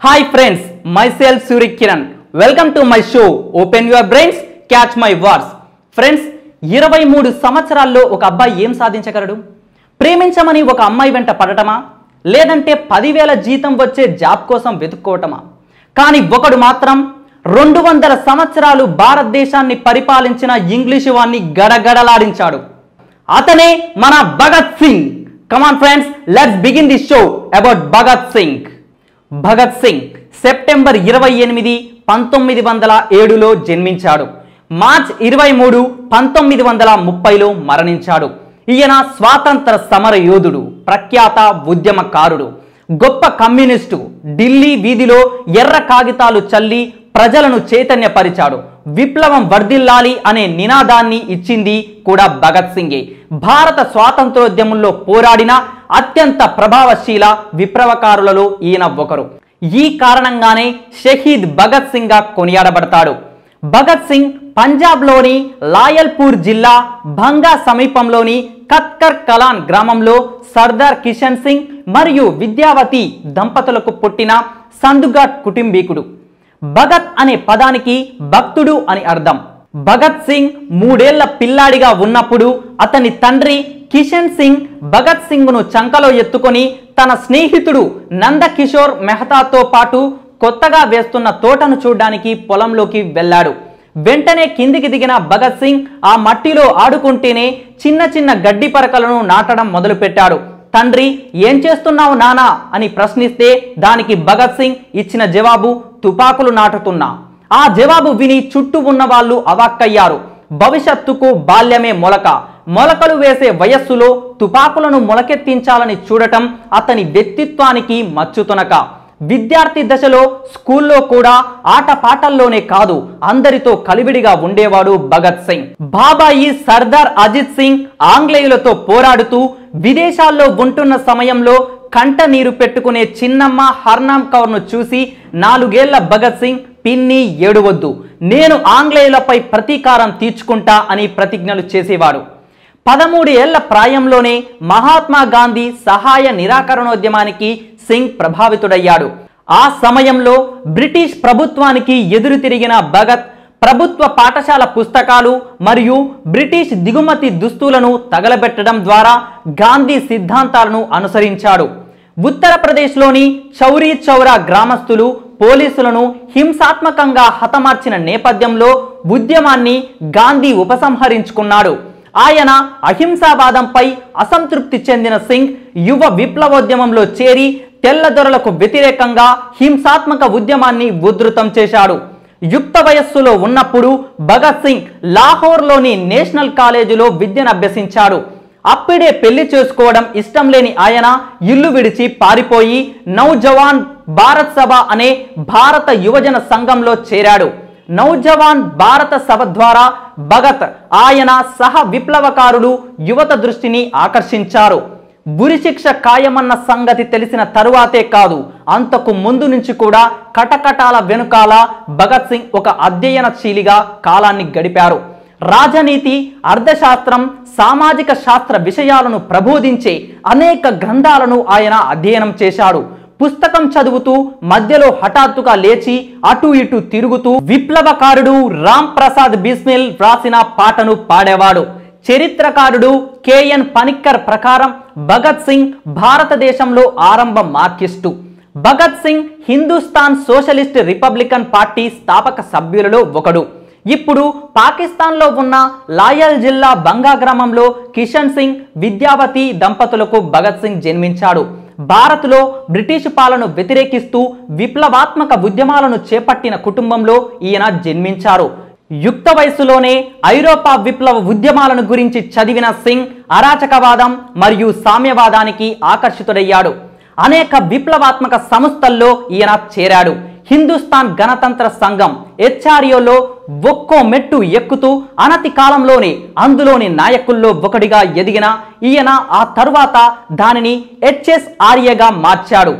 Hi friends, myself Suri Kiran. Welcome to my show. Open your brains, catch my words. Friends, 23 సంవత్సరాల్లో ఒక అబ్బాయి ఏం సాధించగలడు? ప్రేమించమని ఒక అమ్మాయి వెంట పడటమా? లేదంటే 10,000 జీతం వచ్చే జాబ్ కోసం వెతుక్కోవటమా? కానీ ఒకడు మాత్రం 200 సంవత్సరాలు భారతదేశాన్ని పరిపాలించిన ఇంగ్లీషు వాణ్ణి గడగడలాడించాడు. అతనే మన Bhagat Singh. Come on friends, let's begin this show about Bhagat Singh. Bhagat Singh September 28, 1907లో జన్మించాడు. మార్చ్ 23, 1930లో మరణించాడు. ఈయన స్వాతంత్ర సమర యోధుడు, ప్రఖ్యాత ఉద్యమకారుడు, గొప్ప కమ్యూనిస్టు. ఢిల్లీ వీధిలో ఎర్ర కాగితాలు చల్లి ప్రజలను చైతన్యపరిచాడు. విప్లవం వర్ధిల్లాలి అనే నినాదాన్ని ఇచ్చింది కూడా భగత్ సింగే. భారత స్వాతంత్రోద్యమంలో పోరాడిన అత్యంత ప్రభావశీల విప్లవకారులలో ఈయన ఒకరు. ఈ కారణంగానే షహీద్ భగత్ సింగ్ గా కొనియాడబడతాడు. భగత్ సింగ్ పంజాబ్లోని లాయల్పూర్ జిల్లా భంగా సమీపంలోని కత్కర్ కలాన్ గ్రామంలో సర్దార్ కిషన్ సింగ్ మరియు విద్యావతి దంపతులకు పుట్టిన సందుఘాట్ కుటుంబీకుడు. భగత్ అనే పదానికి భక్తుడు అని అర్థం. భగత్ సింగ్ 3 ఏళ్ల పిల్లాడిగా ఉన్నప్పుడు అతని తండ్రి కిషన్ సింగ్ భగత్ సింగ్ ను చంకలో ఎత్తుకొని తన స్నేహితుడు నందకిషోర్ మెహతాతో పాటు కొత్తగా వేస్తున్న తోటను చూడడానికి పొలంలోకి వెళ్ళాడు. వెంటనే కిందికి దిగిన భగత్ సింగ్ ఆ మట్టిలో ఆడుకుంటేనే చిన్న చిన్న గడ్డి పరకలను నాటడం మొదలుపెట్టాడు. తండ్రి ఏం చేస్తున్నావు నానా అని ప్రశ్నిస్తే దానికి భగత్ సింగ్ ఇచ్చిన జవాబు తుపాకులు నాటుతున్నా. ఆ జవాబు విని చుట్టూ ఉన్న వాళ్ళు అవాక్కయ్యారు. భవిష్యత్తుకు బాల్యమే మొలక. మొలకలు వేసే వయస్సులో తుపాకులను మొలకెత్తించాలని చూడటం అతని వ్యక్తిత్వానికి మచ్చుతునక. విద్యార్థి దశలో స్కూల్లో కూడా ఆటపాటల్లోనే కాదు అందరితో కలివిడిగా ఉండేవాడు భగత్ సింగ్. బాబాయి సర్దార్ అజిత్ సింగ్ ఆంగ్లేయులతో పోరాడుతూ విదేశాల్లో ఉంటున్న సమయంలో కంట నీరు పెట్టుకునే చిన్నమ్మ హర్నామ్ కౌర్ను చూసి 4 ఏళ్ల భగత్ సింగ్ పిన్ని ఏడవద్దు, నేను ఆంగ్లేయులపై ప్రతీకారం తీర్చుకుంటా అని ప్రతిజ్ఞలు చేసేవాడు. 13 ఏళ్ల ప్రాయంలోనే మహాత్మా గాంధీ సహాయ నిరాకరణోద్యమానికి సింగ్ ప్రభావితుడయ్యాడు. ఆ సమయంలో బ్రిటిష్ ప్రభుత్వానికి ఎదురు తిరిగిన భగత్ ప్రభుత్వ పాఠశాల పుస్తకాలు మరియు బ్రిటిష్ దిగుమతి దుస్తులను తగలబెట్టడం ద్వారా గాంధీ సిద్ధాంతాలను అనుసరించాడు. ఉత్తరప్రదేశ్లోని చౌరీ చౌరా గ్రామస్తులు పోలీసులను హింసాత్మకంగా హతమార్చిన నేపథ్యంలో ఉద్యమాన్ని గాంధీ ఉపసంహరించుకున్నాడు. ఆయన అహింసావాదంపై అసంతృప్తి చెందిన సింగ్ యువ విప్లవోద్యమంలో చేరి తెల్లదొరలకు వ్యతిరేకంగా హింసాత్మక ఉద్యమాన్ని ఉధృతం చేశాడు. యుక్త వయస్సులో ఉన్నప్పుడు భగత్ సింగ్ లాహోర్లోని నేషనల్ కాలేజీలో విద్యను అభ్యసించాడు. అప్పుడే పెళ్లి చేసుకోవడం ఇష్టం లేని ఆయన ఇల్లు విడిచి పారిపోయి నౌజవాన్ భారత్ సభ అనే భారత యువజన సంఘంలో చేరాడు. నౌజవాన్ భారత సభ ద్వారా భగత్ ఆయన సహ విప్లవకారులు యువత దృష్టిని ఆకర్షించారు. ఉరిశిక్ష ఖాయమన్న సంగతి తెలిసిన తరువాతే కాదు, అంతకు ముందు నుంచి కూడా కటకటాల వెనుకాల భగత్ సింగ్ ఒక అధ్యయనశీలిగా కాలాన్ని గడిపారు. రాజనీతి, అర్థశాస్త్రం, సామాజిక శాస్త్ర విషయాలను ప్రబోధించే అనేక గ్రంథాలను ఆయన అధ్యయనం చేశాడు. పుస్తకం చదువుతూ మధ్యలో హఠాత్తుగా లేచి అటు ఇటు తిరుగుతూ విప్లవకారుడు రామ్ ప్రసాద్ బిస్మిల్ వ్రాసిన పాటను పాడేవాడు. చరిత్రకారుడు కెఎన్ పనిక్కర్ ప్రకారం భగత్ సింగ్ భారతదేశంలో ఆరంభ Marxist. Bhagat Singh Hindustan Socialist Republican Party స్థాపక సభ్యులలో ఒకడు. ఇప్పుడు పాకిస్తాన్లో ఉన్న లాయల్ జిల్లా బంగా గ్రామంలో కిషన్ సింగ్ విద్యావతి దంపతులకు భగత్ సింగ్ జన్మించాడు. భారత్లో బ్రిటిష్ పాలన వ్యతిరేకిస్తూ విప్లవాత్మక ఉద్యమాలను చేపట్టిన కుటుంబంలో ఈయన జన్మించారు. యుక్త వయసులోనే ఐరోపా విప్లవ ఉద్యమాలను గురించి చదివిన సింగ్ అరాచకవాదం మరియు సామ్యవాదానికి ఆకర్షితుడయ్యాడు. అనేక విప్లవాత్మక సంస్థల్లో ఈయన చేరాడు. హిందుస్థాన్ గణతంత్ర సంఘం హెచ్ఆర్ఓలో ఒక్కో మెట్టు ఎక్కుతూ అనతి కాలంలోనే అందులోని నాయకుల్లో ఒకటిగా ఎదిగిన ఈయన ఆ తరువాత దానిని హెచ్ఎస్ఆర్ఏగా మార్చాడు.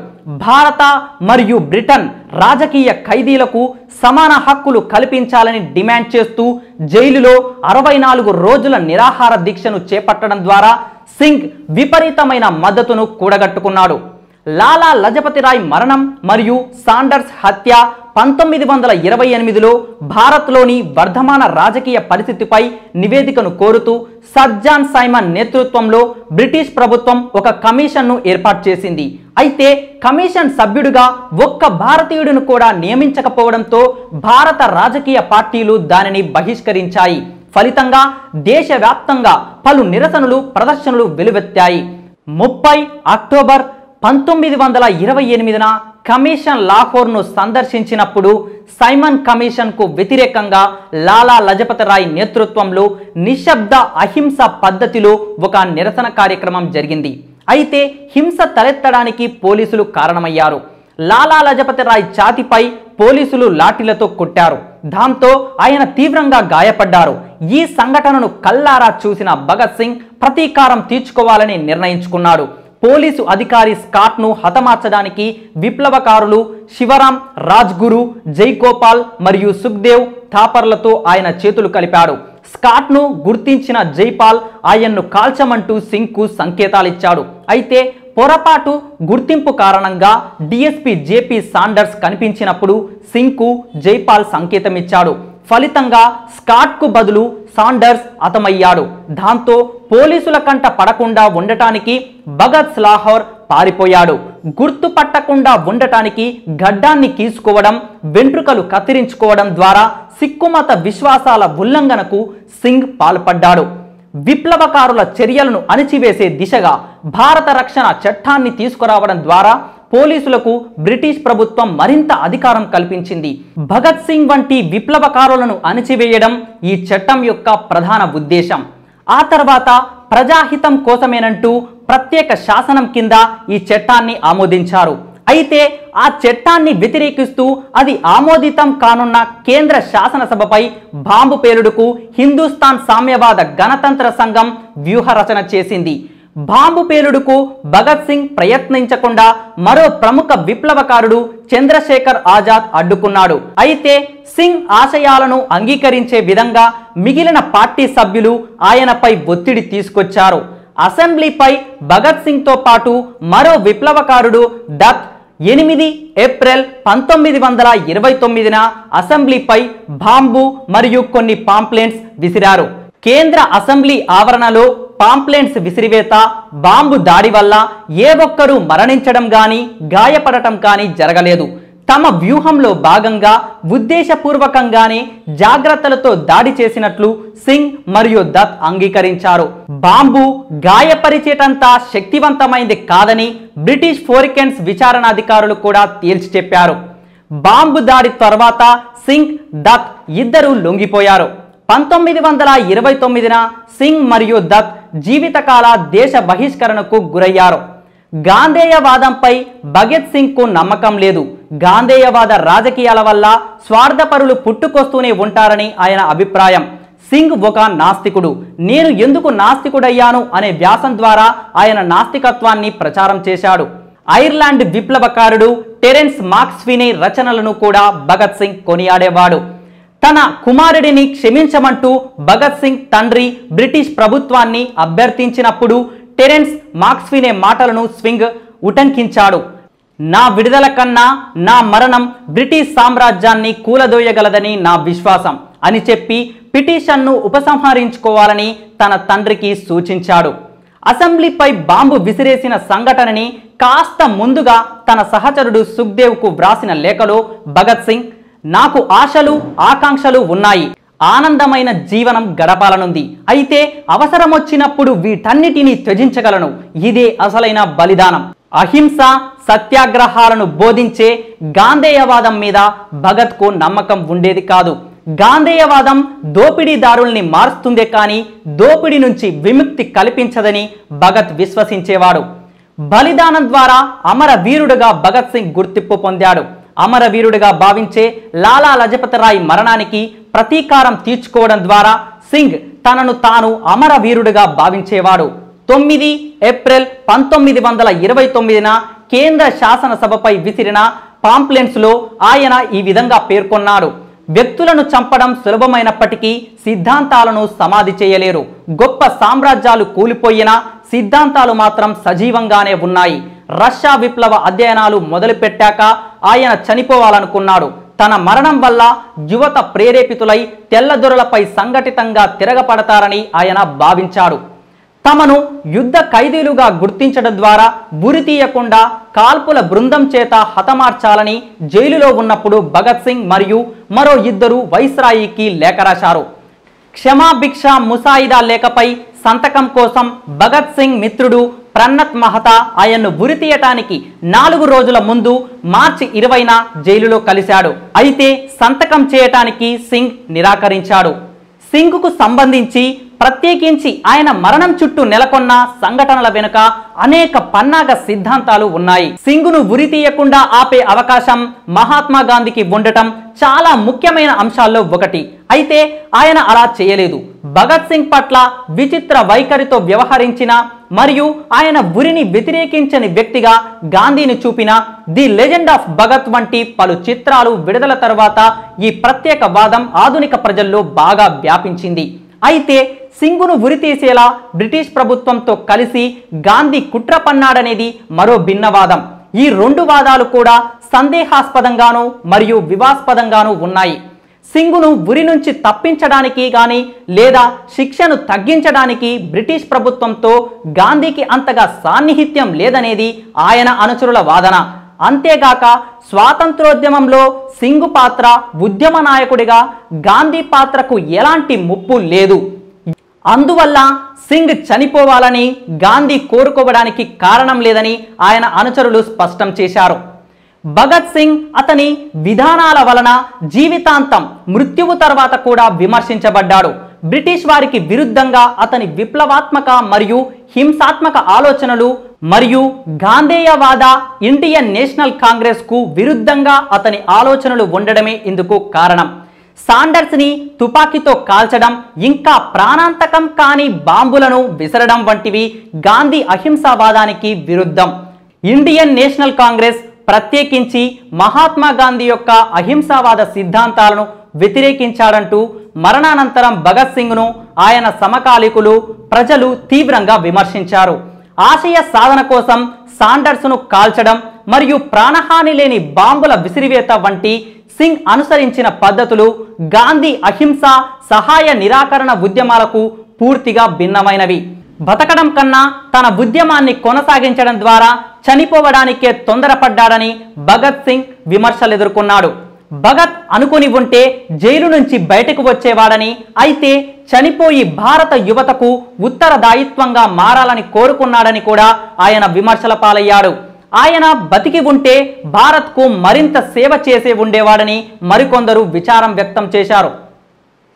భారత మరియు బ్రిటన్ రాజకీయ ఖైదీలకు సమాన హక్కులు కల్పించాలని డిమాండ్ చేస్తూ జైలులో 64 రోజుల నిరాహార దీక్షను చేపట్టడం ద్వారా సింగ్ విపరీతమైన మద్దతును కూడగట్టుకున్నాడు. లాలా లజపతి రాయ్ మరణం మరియు సాండర్స్ హత్య 1928లో భారత్లోని వర్ధమాన రాజకీయ పరిస్థితిపై నివేదికను కోరుతూ సర్ జాన్ సైమన్ నేతృత్వంలో బ్రిటిష్ ప్రభుత్వం ఒక కమిషన్ను ఏర్పాటు చేసింది. అయితే కమిషన్ సభ్యుడిగా ఒక్క భారతీయుడిని కూడా నియమించకపోవడంతో భారత రాజకీయ పార్టీలు దానిని బహిష్కరించాయి. ఫలితంగా దేశవ్యాప్తంగా పలు నిరసనలు ప్రదర్శనలు వెలువెత్తాయి. 30 అక్టోబర్ 1928న కమిషన్ లాహోర్ను సందర్శించినప్పుడు సైమన్ కమిషన్కు వ్యతిరేకంగా లాలా లజపతి రాయ్ నేతృత్వంలో నిశ్శబ్ద అహింస పద్ధతిలో ఒక నిరసన కార్యక్రమం జరిగింది. అయితే హింస తలెత్తడానికి పోలీసులు కారణమయ్యారు. లాలా లజపతి రాయ్ ఛాతీపై పోలీసులు లాఠీలతో కొట్టారు. దాంతో ఆయన తీవ్రంగా గాయపడ్డారు. ఈ సంఘటనను కల్లారా చూసిన భగత్ సింగ్ ప్రతీకారం తీర్చుకోవాలని నిర్ణయించుకున్నాడు. పోలీసు అధికారి స్కాట్ను హతమార్చడానికి విప్లవకారులు శివరాం రాజ్గురు, జైగోపాల్ మరియు సుఖ్దేవ్ థాపర్లతో ఆయన చేతులు కలిపాడు. స్కాట్ను గుర్తించిన జైపాల్ ఆయన్ను కాల్చమంటూ సింగ్కు సంకేతాలిచ్చాడు. అయితే పొరపాటు గుర్తింపు కారణంగా డిఎస్పీ జేపీ సాండర్స్ కనిపించినప్పుడు సింగ్కు జైపాల్ సంకేతమిచ్చాడు. ఫలితంగా స్కాట్కు బదులు సాండర్స్ హతమయ్యాడు. దాంతో పోలీసుల కంట పడకుండా ఉండటానికి భగత్ లాహోర్ పారిపోయాడు. గుర్తుపట్టకుండా ఉండటానికి గడ్డాన్ని గీసుకోవడం, వెంట్రుకలు కత్తిరించుకోవడం ద్వారా సిక్కుమత విశ్వాసాల ఉల్లంఘనకు సింగ్ పాల్పడ్డాడు. విప్లవకారుల చర్యలను అణిచివేసే దిశగా భారత రక్షణ చట్టాన్ని తీసుకురావడం ద్వారా పోలీసులకు బ్రిటిష్ ప్రభుత్వం మరింత అధికారం కల్పించింది. భగత్ సింగ్ వంటి విప్లవకారులను అణిచివేయడం ఈ చట్టం యొక్క ప్రధాన ఉద్దేశం. ఆ తర్వాత ప్రజాహితం కోసమేనంటూ ప్రత్యేక శాసనం కింద ఈ చట్టాన్ని ఆమోదించారు. అయితే ఆ చట్టాన్ని వ్యతిరేకిస్తూ అది ఆమోదితం కానున్న కేంద్ర శాసనసభపై బాంబు పేలుడుకు హిందుస్థాన్ సామ్యవాద గణతంత్ర సంఘం వ్యూహరచన చేసింది. బాంబు పేలుడుకు భగత్ సింగ్ ప్రయత్నించకుండా మరో ప్రముఖ విప్లవకారుడు చంద్రశేఖర్ ఆజాద్ అడ్డుకున్నాడు. అయితే సింగ్ ఆశయాలను అంగీకరించే విధంగా మిగిలిన పార్టీ సభ్యులు ఆయనపై ఒత్తిడి తీసుకొచ్చారు. అసెంబ్లీపై భగత్ సింగ్తో పాటు మరో విప్లవకారుడు దత్ 8 ఏప్రిల్ 1929న అసెంబ్లీపై బాంబు మరియు కొన్ని పాంప్లెంట్స్ విసిరారు. కేంద్ర అసెంబ్లీ ఆవరణలో పాంప్లెంట్స్ విసిరివేత, బాంబు దాడి వల్ల ఏ ఒక్కరూ మరణించడం కానీ గాయపడటం కానీ జరగలేదు. తమ వ్యూహంలో భాగంగా ఉద్దేశపూర్వకంగానే జాగ్రత్తలతో దాడి చేసినట్లు సింగ్ మరియు దత్ అంగీకరించారు. బాంబు గాయపరిచేటంత శక్తివంతమైంది కాదని బ్రిటిష్ ఫోరికెన్స్ విచారణాధికారులు కూడా తేల్చి చెప్పారు. బాంబు దాడి తర్వాత సింగ్, దత్ ఇద్దరూ లొంగిపోయారు. 1929న సింగ్ మరియు దత్ జీవితకాల దేశ బహిష్కరణకు గురయ్యారు. గాంధేయవాదంపై భగత్ సింగ్కు నమ్మకం లేదు. గాంధేయవాద రాజకీయాల వల్ల స్వార్థపరులు పుట్టుకొస్తూనే ఉంటారని ఆయన అభిప్రాయం. సింగ్ ఒక నాస్తికుడు. నేను ఎందుకు నాస్తికుడయ్యాను అనే వ్యాసం ద్వారా ఆయన నాస్తికత్వాన్ని ప్రచారం చేశాడు. ఐర్లాండ్ విప్లవకారుడు టెరెన్స్ మాక్స్వీనే రచనలను కూడా భగత్ సింగ్ కొనియాడేవాడు. తన కుమారుడిని క్షమించమంటూ భగత్ సింగ్ తండ్రి బ్రిటిష్ ప్రభుత్వాన్ని అభ్యర్థించినప్పుడు టెరెన్స్ మాక్స్వీనే మాటలను సింగ్ ఉటంకించాడు. నా విడుదల కన్నా నా మరణం బ్రిటిష్ సామ్రాజ్యాన్ని కూలదోయగలదని నా విశ్వాసం అని చెప్పి పిటిషన్ను ఉపసంహరించుకోవాలని తన తండ్రికి సూచించాడు. అసెంబ్లీపై బాంబు విసిరేసిన సంఘటనని కాస్త ముందుగా తన సహచరుడు సుఖ్దేవ్కు వ్రాసిన లేఖలో భగత్ సింగ్, నాకు ఆశలు ఆకాంక్షలు ఉన్నాయి, ఆనందమైన జీవనం గడపాలనుంది. అయితే అవసరం వచ్చినప్పుడు వీటన్నిటినీ త్యజించగలను. ఇదే అసలైన బలిదానం. అహింస సత్యాగ్రహాలను బోధించే గాంధేయవాదం మీద భగత్కు నమ్మకం ఉండేది కాదు. గాంధేయవాదం దోపిడీదారుల్ని మారుస్తుందే కానీ దోపిడీ నుంచి విముక్తి కల్పించదని భగత్ విశ్వసించేవాడు. బలిదానం ద్వారా అమరవీరుడుగా భగత్ సింగ్ గుర్తింపు పొందాడు. అమరవీరుడిగా భావించే లాలా లజపతి రాయ్ మరణానికి ప్రతీకారం తీర్చుకోవడం ద్వారా సింగ్ తనను తాను అమరవీరుడిగా భావించేవాడు. 9 ఏప్రిల్ 1929న కేంద్ర శాసనసభపై విసిరిన పాంప్లెంట్స్లో ఆయన ఈ విధంగా పేర్కొన్నాడు. వ్యక్తులను చంపడం సులభమైనప్పటికీ సిద్ధాంతాలను సమాధి చేయలేరు. గొప్ప సామ్రాజ్యాలు కూలిపోయినా సిద్ధాంతాలు మాత్రం సజీవంగానే ఉన్నాయి. రష్యా విప్లవ అధ్యయనాలు మొదలుపెట్టాక ఆయన చనిపోవాలనుకున్నాడు. తన మరణం వల్ల యువత ప్రేరేపితులై తెల్లదొరలపై సంఘటితంగా తిరగపడతారని ఆయన భావించాడు. తమను యుద్ధ ఖైదీలుగా గుర్తించడం ద్వారా ఉరి తీయకుండా కాల్పుల బృందం చేత హతమార్చాలని జైలులో ఉన్నప్పుడు భగత్ సింగ్ మరియు మరో 2 వైస్రాయికి లేఖ రాశారు. క్షమాభిక్ష ముసాయిదా లేఖపై సంతకం కోసం భగత్ సింగ్ మిత్రుడు ప్రన్నత్ మహతా ఆయన్ను ఉరి తీయటానికి 4 రోజుల ముందు మార్చి 20న జైలులో కలిశాడు. అయితే సంతకం చేయటానికి సింగ్ నిరాకరించాడు. సింగ్కు సంబంధించి ప్రత్యేకించి ఆయన మరణం చుట్టూ నెలకొన్న సంఘటనల వెనుక అనేక పన్నాగ సిద్ధాంతాలు ఉన్నాయి. సింగ్ను ఉరి తీయకుండా ఆపే అవకాశం మహాత్మా గాంధీకి ఉండటం చాలా ముఖ్యమైన అంశాల్లో ఒకటి. అయితే ఆయన అలా చేయలేదు. భగత్ సింగ్ పట్ల విచిత్ర వైఖరితో వ్యవహరించిన మరియు ఆయన ఉరిని వ్యతిరేకించని వ్యక్తిగా గాంధీని చూపిన ది లెజెండ్ ఆఫ్ భగత్ వంటి పలు చిత్రాలు విడుదల తర్వాత ఈ ప్రత్యేక వాదం ఆధునిక ప్రజల్లో బాగా వ్యాపించింది. అయితే సింగ్ను ఉరి తీసేలా బ్రిటిష్ ప్రభుత్వంతో కలిసి గాంధీ కుట్ర పన్నాడనేది మరో భిన్నవాదం. ఈ 2 వాదాలు కూడా సందేహాస్పదంగాను మరియు వివాదాస్పదంగాను ఉన్నాయి. సింగ్ను ఉరి నుంచి తప్పించడానికి కానీ లేదా శిక్షను తగ్గించడానికి బ్రిటిష్ ప్రభుత్వంతో గాంధీకి అంతగా సాన్నిహిత్యం లేదనేది ఆయన అనుచరుల వాదన. అంతేగాక స్వాతంత్రోద్యమంలో సింగ్ పాత్ర ఉద్యమ నాయకుడిగా గాంధీ పాత్రకు ఎలాంటి ముప్పు లేదు. అందువల్ల సింగ్ చనిపోవాలని గాంధీ కోరుకోవడానికి కారణం లేదని ఆయన అనుచరులు స్పష్టం చేశారు. భగత్ సింగ్ అతని విధానాల వలన జీవితాంతం మృత్యువు తర్వాత కూడా విమర్శించబడ్డాడు. బ్రిటిష్ వారికి విరుద్ధంగా అతని విప్లవాత్మక మరియు హింసాత్మక ఆలోచనలు మరియు గాంధేయవాద ఇండియన్ నేషనల్ కాంగ్రెస్ కు విరుద్ధంగా అతని ఆలోచనలు ఉండడమే ఇందుకు కారణం. సాండర్స్ని తుపాకీతో కాల్చడం, ఇంకా ప్రాణాంతకం కాని బాంబులను విసరడం వంటివి గాంధీ అహింసావాదానికి విరుద్ధం. ఇండియన్ నేషనల్ కాంగ్రెస్ ప్రత్యేకించి మహాత్మా గాంధీ యొక్క అహింసావాద సిద్ధాంతాలను వ్యతిరేకించాడంటూ మరణానంతరం భగత్ సింగ్ను ఆయన సమకాలీకులు ప్రజలు తీవ్రంగా విమర్శించారు. ఆశయ సాధన కోసం సాండర్స్ను కాల్చడం మరియు ప్రాణహాని లేని బాంబుల విసిరివేత వంటి సింగ్ అనుసరించిన పద్ధతులు గాంధీ అహింస సహాయ నిరాకరణ ఉద్యమాలకు పూర్తిగా భిన్నమైనవి. బతకడం కన్నా తన ఉద్యమాన్ని కొనసాగించడం ద్వారా చనిపోవడానికే తొందరపడ్డాడని భగత్ సింగ్ విమర్శలు ఎదుర్కొన్నాడు. భగత్ అనుకుని ఉంటే జైలు నుంచి బయటకు వచ్చేవాడని, అయితే చనిపోయి భారత యువతకు ఉత్తరదాయిత్వంగా మారాలని కోరుకున్నాడని కూడా ఆయన విమర్శల పాలయ్యాడు. ఆయన బతికి ఉంటే భారత్కు మరింత సేవ చేసే ఉండేవాడని మరికొందరు విచారం వ్యక్తం చేశారు.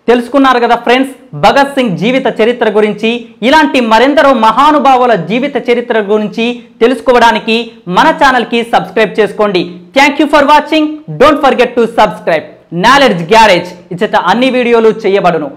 తెలుసుకున్నారు కదా ఫ్రెండ్స్, భగత్ సింగ్ జీవిత చరిత్ర గురించి. ఇలాంటి మరెందరో మహానుభావుల జీవిత చరిత్ర గురించి తెలుసుకోవడానికి మన ఛానల్కి సబ్స్క్రైబ్ చేసుకోండి. Thank you for watching. Don't forget to subscribe. Knowledge garage ఇచ్చట అన్ని వీడియోలు చేయబడును.